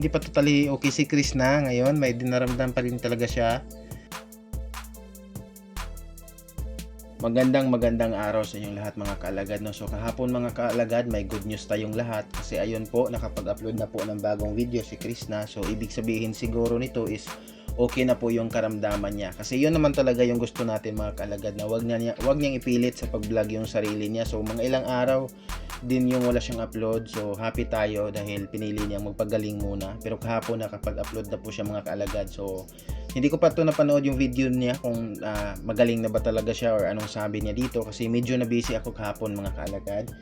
Hindi pa totally okay si Chris na ngayon, may dinaramdam pa rin talaga siya. Magandang araw sa inyong lahat mga kaalagad, no? So kahapon mga kaalagad, may good news tayong lahat kasi ayun po, nakapag-upload na po ng bagong video si Chris na. So ibig sabihin siguro nito is okay na po yung karamdaman niya. Kasi yun naman talaga yung gusto natin mga kaalagad, na wag niyang ipilit sa pag-vlog yung sarili niya. So mga ilang araw din yung wala siyang upload. So happy tayo dahil pinili niyang magpagaling muna. Pero kahapon nakapag-upload na po siya mga kaalagad. So hindi ko pa to napanood yung video niya kung magaling na ba talaga siya or anong sabi niya dito kasi medyo na busy ako kahapon mga kaalagad.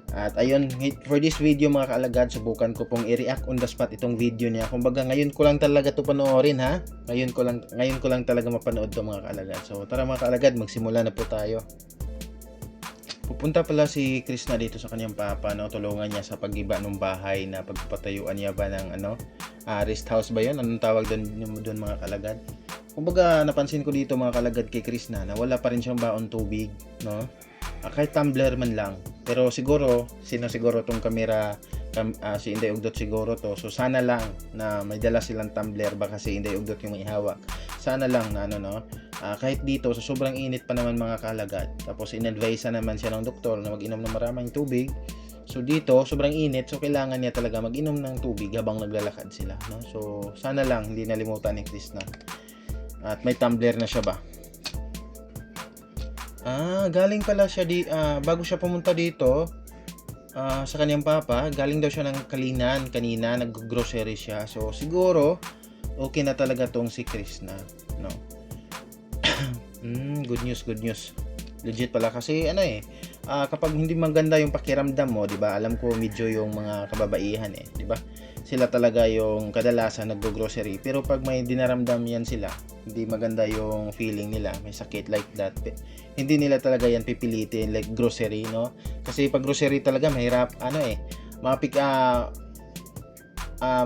At ayun, for this video mga kaalagad, subukan ko pong i-react on the spot itong video niya. Kumbaga ngayon ko lang talaga to panoorin ha. Ngayon ko lang talaga mapanood to mga kaalagad. So tara mga kaalagad, magsimula na po tayo. Pupunta pala si Chris na dito sa kanyang papa, no? Tulungan niya sa pag-iba ng bahay na pagpapatayuan niya ba ng rest house ba yun? Anong tawag doon mga kalagad? Kumbaga napansin ko dito mga kalagad kay Chris na wala pa rin siyang baon tubig, no? Kahit tumbler man lang. Pero siguro, sino siguro tong kamera, si Inday Ugdot siguro to. So sana lang na may dala silang tumbler, baka si Inday Ugdot yung may hawak. Sana lang na kahit dito sa sobrang init pa naman mga kalagad, tapos in-advise naman siya ng doktor na mag-inom ng maraming tubig. So dito sobrang init, so kailangan niya talaga mag-inom ng tubig habang naglalakad sila, no? So sana lang hindi nalimutan ni Chris na. At may tumbler na siya ba? Galing pala siya bago siya pumunta dito sa kanyang papa, galing daw siya ng Kalinan kanina, nag-grocery siya. So siguro okay na talaga tong si Chris na, no? Good news. Legit pala kasi kapag hindi maganda yung pakiramdam mo, 'di ba? Alam ko medyo yung mga kababaihan 'di ba? Sila talaga yung kadalasan naggo-grocery. Pero pag may dinaramdam yan sila, hindi maganda yung feeling nila, may sakit like that, hindi nila talaga yan pipilitin like grocery, no? Kasi pag grocery talaga mahirap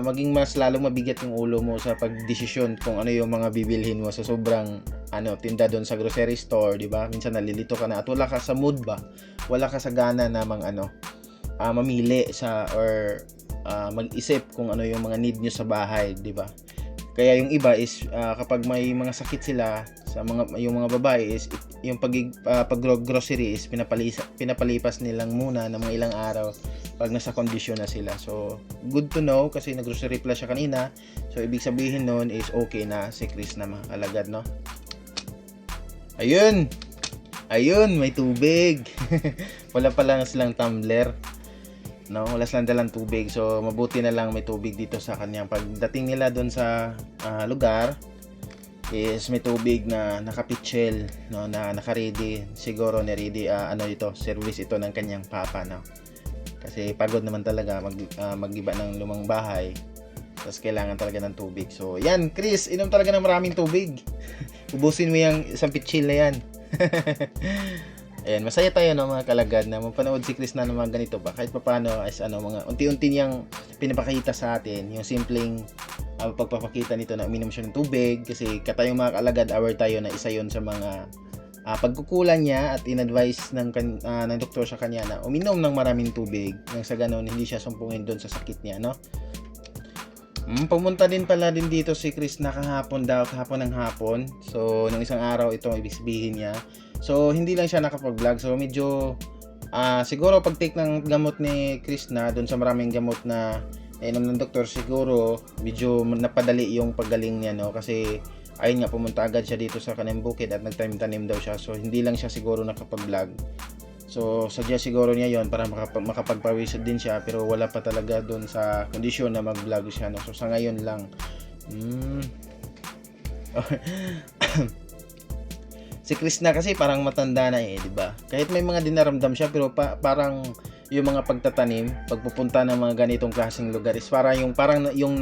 maging mas lalong mabigat yung ulo mo sa pagdesisyon kung ano yung mga bibilhin mo sa sobrang tinda doon sa grocery store, di ba? Minsan nalilito ka na at wala ka sa mood ba? Wala ka sa gana namang mamili or mag-isip kung ano yung mga need nyo sa bahay, di ba? Kaya yung iba is kapag may mga sakit sila yung mga babae is yung pag-grocery is pinapalipas nilang muna ng mga ilang araw pag nasa kondisyon na sila. So good to know kasi nag-grocery pala siya kanina. So ibig sabihin nun is okay na si Chris na mga alagad, no? Ayun, may tubig. Wala pala silang tumbler, no? Wala silang dalang tubig. So mabuti na lang may tubig dito sa kanyang pagdating nila doon sa lugar is may tubig na nakapitchel, no, na naka-ready. Siguro ni-ready service ito ng kanyang papa, no? Kasi pagod naman talaga mag-iba ng lumang bahay. Tapos kailangan talaga ng tubig. So yan, Chris, inom talaga ng maraming tubig. Ubusin mo yung isang pitchil na yan. Ayan, masaya tayo mga kalagad na mapanood si Chris na ng mga ganito ba. Kahit paano as mga unti-unti niyang pinapakita sa atin yung simpleng pagpapakita nito na uminom siya ng tubig. Kasi katayong mga kalagad, aware tayo na isa yon sa mga pagkukulang niya at in-advise ng doktor sa kanya na uminom ng maraming tubig nang sa ganun hindi siya sumpungin doon sa sakit niya, no? Pumunta din pala din dito si Chris na kahapon ng hapon. So nung isang araw ito ibig sabihin niya. So hindi lang siya nakapag-vlog. So medyo siguro pag take ng gamot ni Chris na doon sa maraming gamot na inom ng doktor, siguro medyo napadali yung paggaling niya, no? Kasi ayun nga, pumunta agad siya dito sa kanyang bukid at nagtanim-tanim daw siya. So hindi lang siya siguro nakapag-vlog. So sadya siguro niya yon para makapagpawisan din siya, pero wala pa talaga doon sa kondisyon na mag-vlog siya, no? So sa ngayon lang. Si Chris na kasi parang matanda na di ba? Kahit may mga dinaramdam siya, pero parang yung mga pagtatanim, pagpupunta ng mga ganitong klaseng lugar is parang yun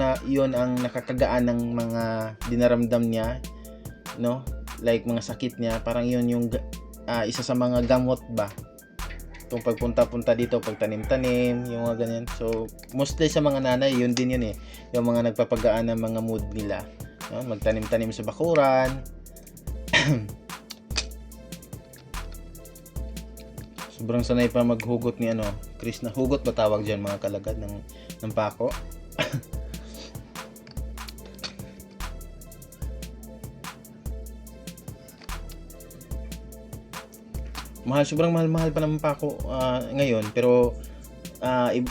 ang nakakagaan ng mga dinaramdam niya, no? Like mga sakit niya, parang yun yung isa sa mga gamot ba? Itong pagpunta-punta dito, pagtanim-tanim, yung mga ganyan. So mostly sa mga nanay, yun din yun yung mga nagpapagaan ng mga mood nila, no? Magtanim-tanim sa bakuran. Sobrang sanay pa maghugot ni Chris na. Hugot ba tawag dyan mga kalagad ng pako? Sobrang mahal pa naman pa ako ngayon, pero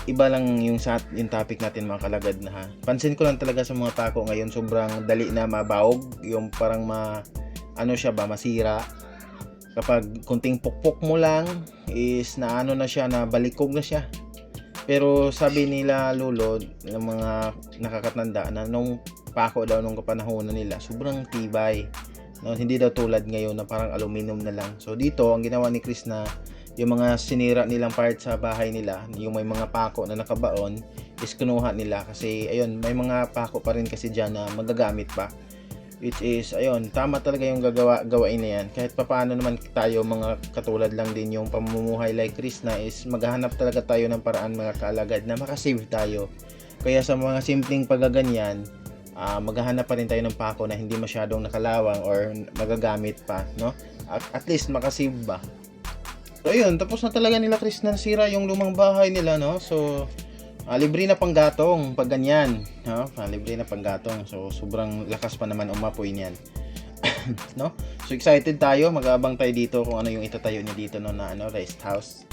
iba lang yung topic natin mga kalagad na ha. Pansin ko lang talaga sa mga pako ngayon, sobrang dali na mabawog, yung parang masira. Kapag kunting pukpok mo lang is na siya, na balikog na siya. Pero sabi nila lolo ng mga nakakatanda na nung pako daw nung kapanahonan nila, sobrang tibay. No, hindi daw tulad ngayon na parang aluminum na lang. So dito ang ginawa ni Chris na yung mga sinira nilang part sa bahay nila, yung may mga pako na nakabaon, is kinuha nila kasi ayun, may mga pako pa rin kasi diyan na magagamit pa. Which is, ayun, tama talaga yung gawain na yan. Kahit papaano naman tayo, mga katulad lang din yung pamumuhay like Chris na is maghahanap talaga tayo ng paraan mga kaalagad na makasave tayo. Kaya sa mga simpleng pagaganyan, maghahanap pa rin tayo ng pako na hindi masyadong nakalawang or magagamit pa, no? At least makasave ba. So ayun, tapos na talaga nila Chris na sira yung lumang bahay nila, no? So libre na panggatong pag ganyan, no? Libre na panggatong. So sobrang lakas pa naman umapoy niyan. No? So excited tayo, mag-aabang tayo dito kung ano yung itatayo niya dito, no, na rest house.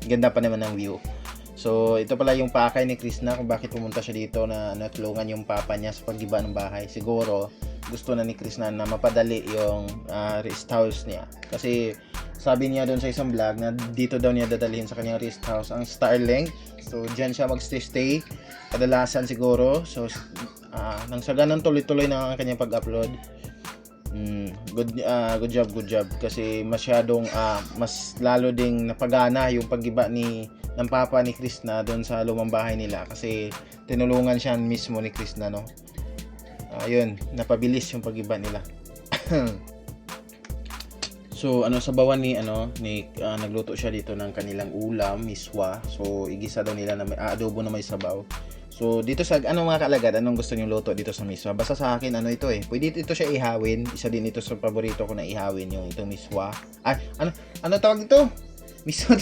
Ganda pa naman ng view. So ito pala yung pakay ni Chris na kung bakit pumunta siya dito na natulungan yung papa niya sa paggiba ng bahay. Siguro gusto na ni Chris na mapadali yung rest house niya. Kasi sabi niya doon sa isang vlog na dito daw niya dadalhin sa kanyang rest house ang Starlink. So diyan siya magstay kadalasan siguro. So nang sa ganun tuloy-tuloy na ang kanyang pag-upload. Good job kasi masyadong mas lalo ding napagana yung paggiba ng papa ni Chris na doon sa lumang bahay nila kasi tinulungan siya mismo ni Chris na, no. Ayun, napabilis yung paggiba nila. So sa bawan ni nagluto siya dito ng kanilang ulam, miswa. So igisa daw nila na may adobo na may sabaw. So dito sa mga kaalagad, anong gusto niyo luto dito sa miswa? Basta sa akin ito pwede ito siya ihawin. Isa din ito sa paborito ko na ihawin, yung itong miswa. Ano tawag dito? Miswa.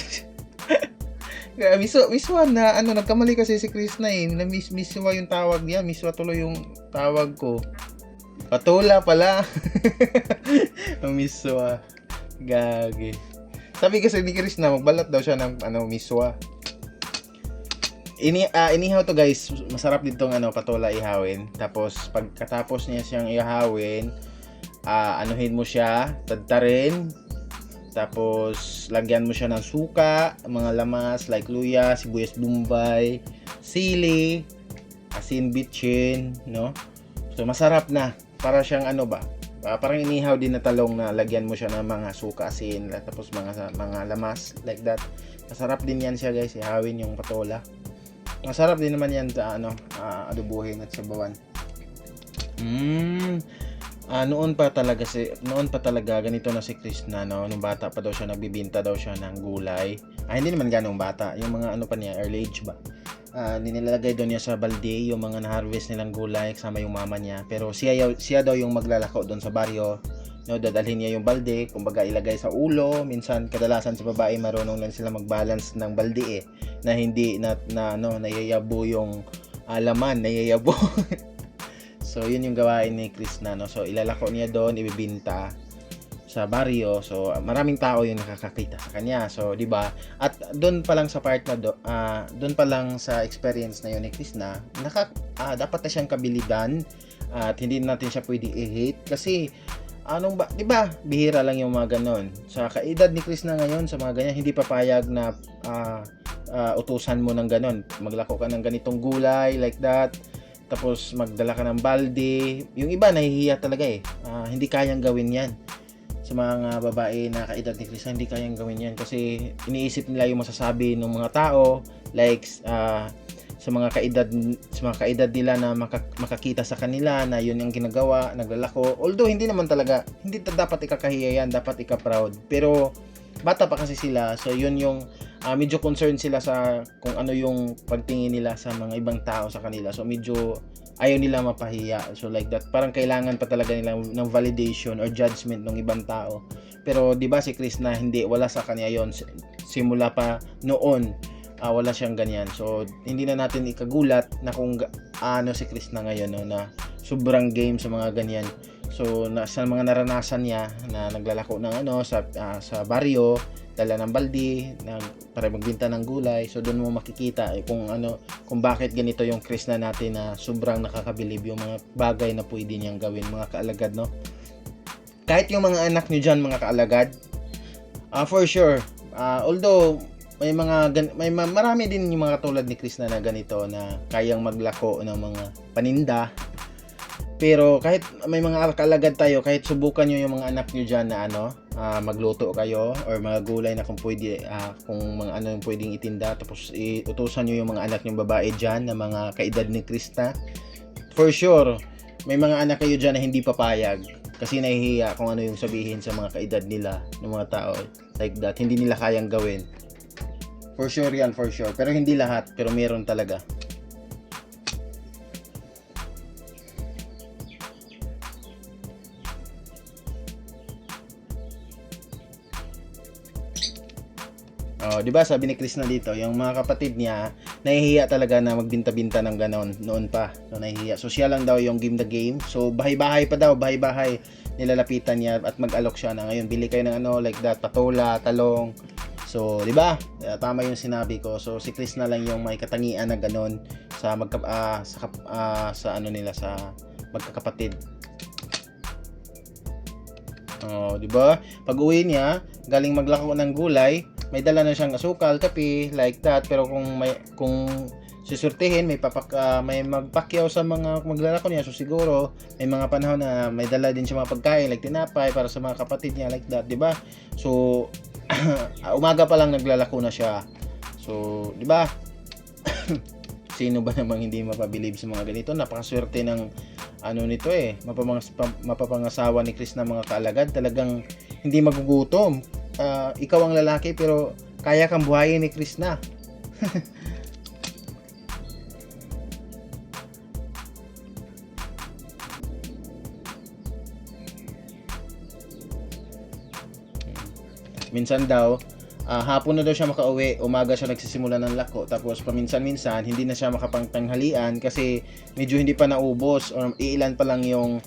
Miswa na nagkamali kasi si Chris na miswa yung tawag niya. Miswa tuloy yung tawag ko. Patola pala. Ang miswa. Gagi. Sabi kasi ni Chris na magbalat daw siya ng miswa. Inihaw to guys, masarap ditong patola ihawin. Tapos pagkatapos niya siyang ihawin, anuhin mo siya, tadtarin. Tapos lagyan mo siya ng suka, mga lamas like luya, sibuyas bombay, sili, asin bitchin, no? So masarap na. Para siyang parang inihaw din na talong na lagyan mo siya ng mga suka, asin, tapos mga lamas like that. Masarap din yan siya guys, ihawin yung patola. Masarap din naman yan sa adobuhin at sabawan. Noon pa talaga ganito na si Chris na, no, nung bata pa daw siya, nagbibenta daw siya ng gulay. Hindi naman ganong bata, yung mga pa niya, early age ba. Nilalagay daw niya sa balde yung mga na-harvest nilang gulay kasama yung mama niya. Pero siya daw yung maglalako doon sa baryo, no, dadalhin niya yung balde, kumbaga ilagay sa ulo. Minsan kadalasan sa babae marunong lang sila mag-balance ng balde na hindi nayayabo yung laman, nayayabo. So yun yung gawain ni Chris na, no. So ilalako niya doon, ibibenta sa baryo. So maraming tao yung nakakakita sa kanya. So di ba? At doon pa lang sa part na doon pa lang sa experience na yun ni Chris na dapat na siyang kabilidan at hindi natin siya pwedeng i-hate kasi di ba? Bihira lang yung mga ganon. Sa kaedad ni Chris na ngayon, sa mga ganyan, hindi papayag na utusan mo ng ganon. Maglako ka ng ganitong gulay like that. Tapos magdala ka ng balde. Yung iba nahihiya talaga hindi kayang gawin yan. Sa mga babae na kaedad ni Chris, hindi kayang gawin yan kasi iniisip nila yung masasabi ng mga tao like sa mga kaedad nila na makakita sa kanila na yun yung ginagawa, naglalako. Although hindi dapat ikakahiya yan, dapat ika-proud. Pero bata pa kasi sila, so yun yung medyo concerned sila sa kung ano yung pagtingin nila sa mga ibang tao sa kanila. So medyo ayaw nila mapahiya. So like that, parang kailangan pa talaga nila ng validation or judgment ng ibang tao. Pero di ba si Chris na wala sa kanya yon, simula pa noon. Wala siyang ganyan. So hindi na natin ikagulat na kung si Chris na ngayon, no, na sobrang game sa mga ganyan. So sa mga naranasan niya na naglalako ng sa baryo, dala ng balde para magbenta ng gulay. So doon mo makikita kung bakit ganito yung Krishna natin na sobrang nakakabilib yung mga bagay na pwede niyang gawin, mga kaalagad, no? Kahit yung mga anak niyo diyan, mga kaalagad, for sure, although marami din yung mga tulad ni Krishna na ganito na kayang maglako ng mga paninda. Pero kahit may mga kaalagad tayo, kahit subukan nyo yung mga anak nyo dyan na magluto kayo or mga gulay na kung pwede, kung mga yung pwedeng itinda, tapos utusan nyo yung mga anak nyo babae dyan na mga kaedad ni Krista, for sure may mga anak kayo dyan na hindi papayag kasi nahihiya kung ano yung sabihin sa mga kaedad nila ng mga tao like that, hindi nila kayang gawin. For sure yan, for sure. Pero hindi lahat, pero meron talaga. Di ba sabi ni Chris na dito, yung mga kapatid niya nahihiya talaga na magbinta-binta ng ganon noon pa. So nahihiya. So siya lang daw yung game the game. So bahay-bahay pa daw, bahay-bahay nilalapitan niya at mag-alok siya na ngayon bili kayo ng like that, patola, talong. So, di ba? Tama yung sinabi ko. So si Chris na lang yung may katangian na ganon sa sa magkakapatid. Di ba? Pag-uwi niya, galing maglako ng gulay, may dala na siyang asukal, kape, like that. Pero kung susurtihin, may magpakyaw sa mga maglalako niya. So siguro may mga panahon na may dala din siya mga pagkain like tinapay para sa mga kapatid niya, like that, 'di ba? So umaga pa lang naglalako na siya. So, 'di ba? Sino ba namang hindi mapabilib sa mga ganito? Napakaswerte ng nito mapapangasawa ni Chris na mga kaalagad. Talagang hindi magugutom. Ikaw ang lalaki pero kaya kang buhayin ni Chris na. Minsan daw, hapon na daw siya makauwi, umaga siya nagsisimula ng lako, tapos paminsan-minsan hindi na siya makapangtanghalian kasi medyo hindi pa naubos or iilan pa lang yung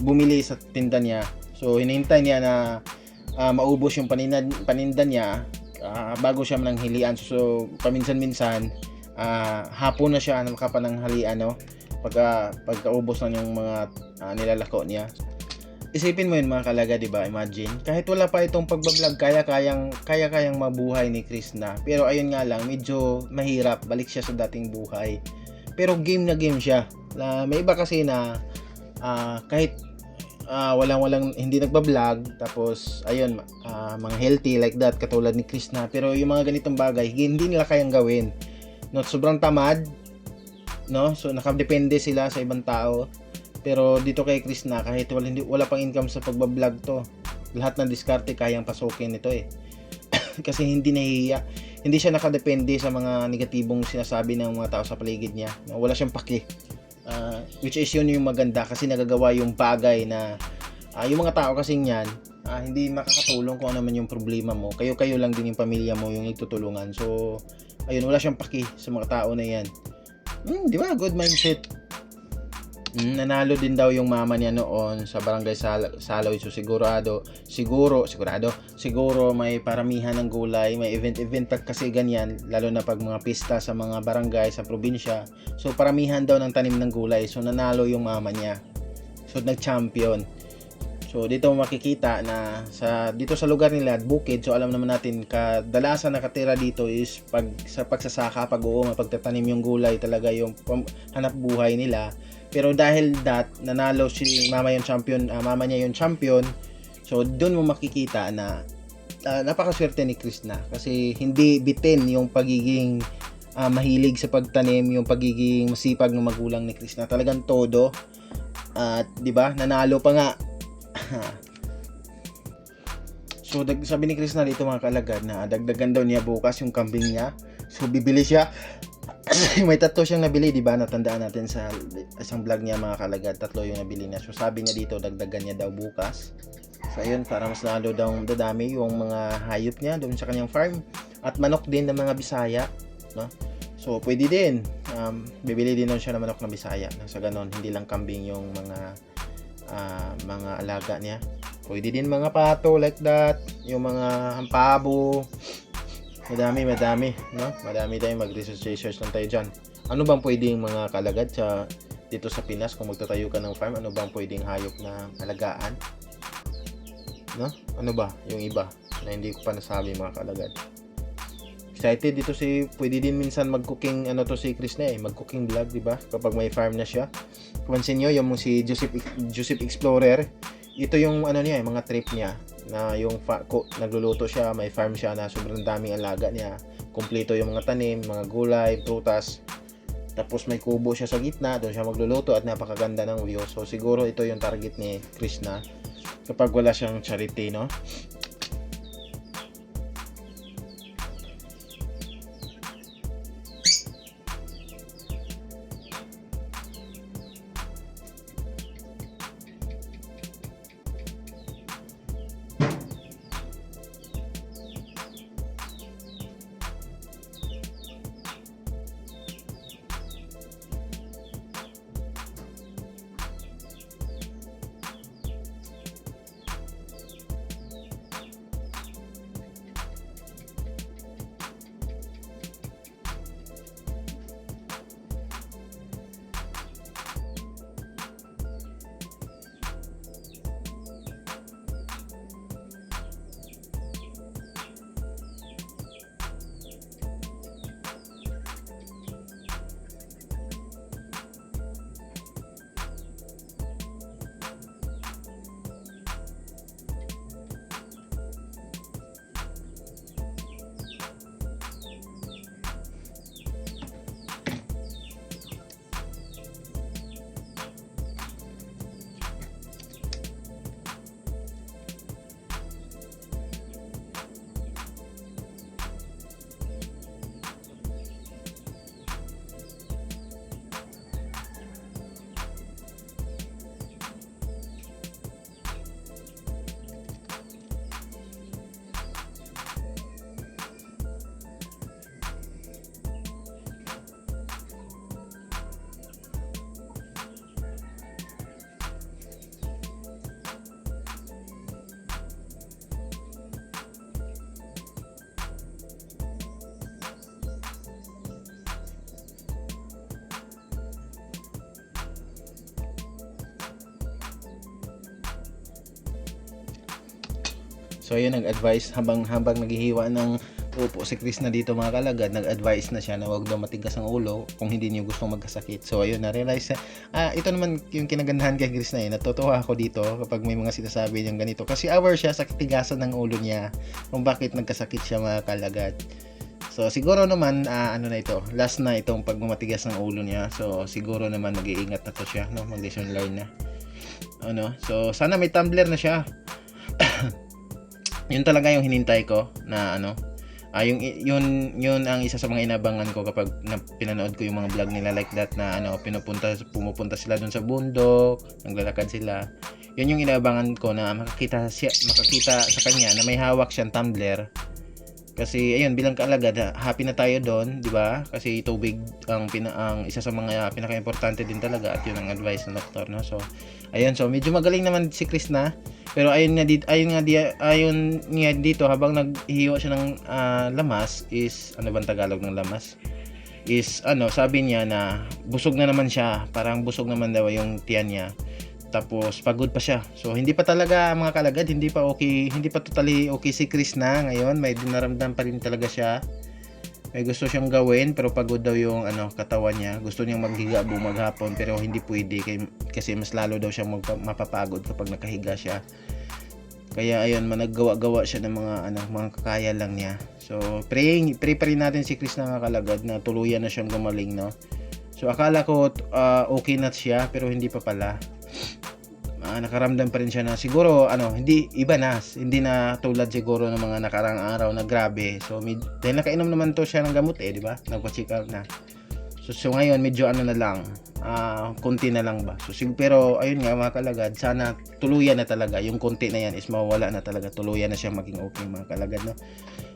bumili sa tinda niya. So hinihintay niya na maubos yung paninda niya bago siya mananghalian. So paminsan-minsan hapon na siya makapananghalian, no? Pagkaubos na yung mga nilalako niya. Isipin mo yun, mga kalaga, di ba? Imagine, kahit wala pa itong pagbablog, kayang mabuhay ni Chris na. Pero ayun nga lang, medyo mahirap, balik siya sa dating buhay. Pero game na game siya. May iba kasi na kahit walang hindi nagbablog, tapos ayun, mga healthy like that, katulad ni Chris na. Pero yung mga ganitong bagay, hindi nila kayang gawin. No, sobrang tamad, no? So nakadepende sila sa ibang tao. Pero dito kay Chris na, kahit wala pang income sa pagbablog to, lahat ng diskarte kayang pasukin nito kasi hindi nahihiya, hindi siya nakadepende sa mga negatibong sinasabi ng mga tao sa paligid niya. Wala siyang paki, which is yun yung maganda kasi nagagawa yung bagay na yung mga tao kasing yan hindi makakatulong kung ano man yung problema mo. Kayo lang din yung pamilya mo yung nagtutulungan. So ayun, wala siyang paki sa mga tao na yan. Di ba? Good mindset. Nanalo din daw yung mama niya noon sa barangay Saloy. So siguro may paramihan ng gulay, may event kasi ganyan, lalo na pag mga pista sa mga barangay sa probinsya. So paramihan daw ng tanim ng gulay. So nanalo yung mama niya. So nag-champion. So dito makikita na dito sa lugar nila at bukid. So alam naman natin, kadalasan nakatira dito is sa pagsasaka, pagtatanim yung gulay, talaga yung hanap buhay nila. Pero dahil nanalo si mama niya yung champion. So doon mo makikita na napakaswerte ni Chris na kasi hindi bitin yung pagiging mahilig sa pagtanim, yung pagiging masipag ng magulang ni Chris na, talagang todo. At 'di ba? Nanalo pa nga. So sabi ni Chris na dito, mga kalagad, na dagdagan daw niya bukas yung kambing niya. So bibili siya. May 3 siyang nabili, di ba? Natandaan natin sa isang vlog niya, mga kalagad, 3 yung nabili niya. So sabi niya dito, dagdagan niya daw bukas. So ayun, para mas lalo daw dadami yung mga hayop niya doon sa kanyang farm. At manok din ng mga Bisaya, no? So pwede din, bibili din nun siya ng manok na Bisaya nang sa ganon hindi lang kambing yung mga alaga niya. Pwede din mga pato like that, yung mga pabo. Madami, no? Madami tayong mag-research lang tayo dyan. Ano bang pwedeng mga kalagad dito sa Pinas kung magtatayo ka ng farm? Ano bang pwedeng hayop na alagaan? No? Ano ba yung iba na hindi ko pa nasabi mga kalagad? Excited dito pwede din minsan mag-cooking si Chris na mag-cooking vlog, di ba? Kapag may farm na siya. Pansin niyo yung si Joseph Explorer. Ito yung niya, mga trip niya na yung nagluluto siya, may farm siya na sobrang daming alaga niya. Kumpleto yung mga tanim, mga gulay, prutas. Tapos may kubo siya sa gitna, doon siya magluluto at napakaganda ng view. So siguro ito yung target ni Chris na kapag wala siyang charity, no? So ayun, nag-advise habang naghihiwa ng upo si Chris na dito mga kalagad, nag-advise na siya na wag daw matigas ang ulo kung hindi niyo gustong magkasakit. So ayun, na-realize ito naman yung kinagandahan kay Chris na natutuwa ako dito kapag may mga sinasabi niyang ganito kasi aware siya sa tigasan ng ulo niya kung bakit nagkasakit siya mga kalagad. So siguro naman na ito, last na itong pagmamatigas ng ulo niya. So siguro naman mag-iingat na to siya, no? Mag-lesson learn na. So sana may tumbler na siya. Yun talaga yung hinintay ko na yun ang isa sa mga inabangan ko kapag pinanood ko yung mga vlog nila like that na pumupunta sila dun sa bundok, naglalakad sila. Yun yung inabangan ko na makakita sa kanya na may hawak siyang tumbler. Kasi ayun, bilang kaalagad, happy na tayo doon, di ba? Kasi tubig ang isa sa mga pinaka-importante din talaga at yun ang advice ng doktor, no? So ayun, so medyo magaling naman si Chris na. Pero ayun nga dito habang naghihiwa siya ng lamas is ano bang Tagalog ng lamas? Is sabi niya na busog na naman siya, parang busog naman daw yung tiyan niya. Tapos pagod pa siya. So hindi pa talaga mga kalagad, hindi pa totally okay si Chris na ngayon. May dinaramdam pa rin talaga siya. May gusto siyang gawin pero pagod daw yung katawan niya. Gusto niyang maghiga maghapon pero hindi pwede kasi mas lalo daw siyang mapapagod kapag nakahiga siya. Kaya ayun, managgawa-gawa siya ng mga kakaya lang niya. So pray pa rin natin si Chris na mga kalagad na tuluyan na siyang gumaling, no. So akala ko okay na siya pero hindi pa pala. Nakaramdam pa rin siya na siguro hindi na tulad siguro ng mga nakarang araw na grabe. So dahil nakainom naman to siya ng gamot di ba? Nagpa-check out na. So ngayon medyo na lang. konti na lang ba. So pero ayun nga mga kalagad, sana tuluyan na talaga yung konti na yan is mawala na talaga, tuluyan na siya maging okay mga kalagad, no.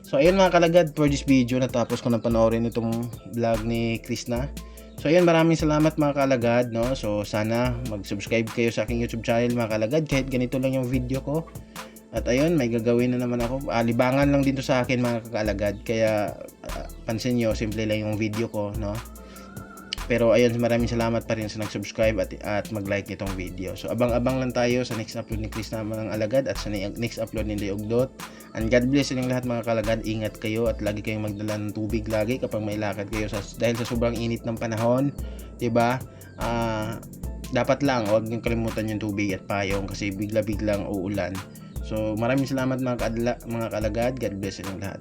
So ayun mga kalagad, for this video natapos ko na panoorin itong vlog ni Krishna. So ayun, maraming salamat mga kalagad, no. So sana mag-subscribe kayo sa aking YouTube channel mga kalagad, kahit ganito lang yung video ko. At ayun, may gagawin na naman ako. Libangan lang dito sa akin mga kalagad, kaya pansin nyo, simple lang yung video ko, no. Pero ayun, maraming salamat pa rin sa nag-subscribe at mag-like nitong video. So abang-abang lang tayo sa next upload ni Krishna mga alagad at sa next upload ni Leogdot. And God bless inyong lahat mga kalagad. Ingat kayo at lagi kayong magdala ng tubig lagi kapag may lakad kayo dahil sa sobrang init ng panahon, 'di ba? Dapat lang huwag niyong kalimutan yung tubig at payong kasi bigla-biglang uulan. So maraming salamat mga kalagad. God bless inyong lahat.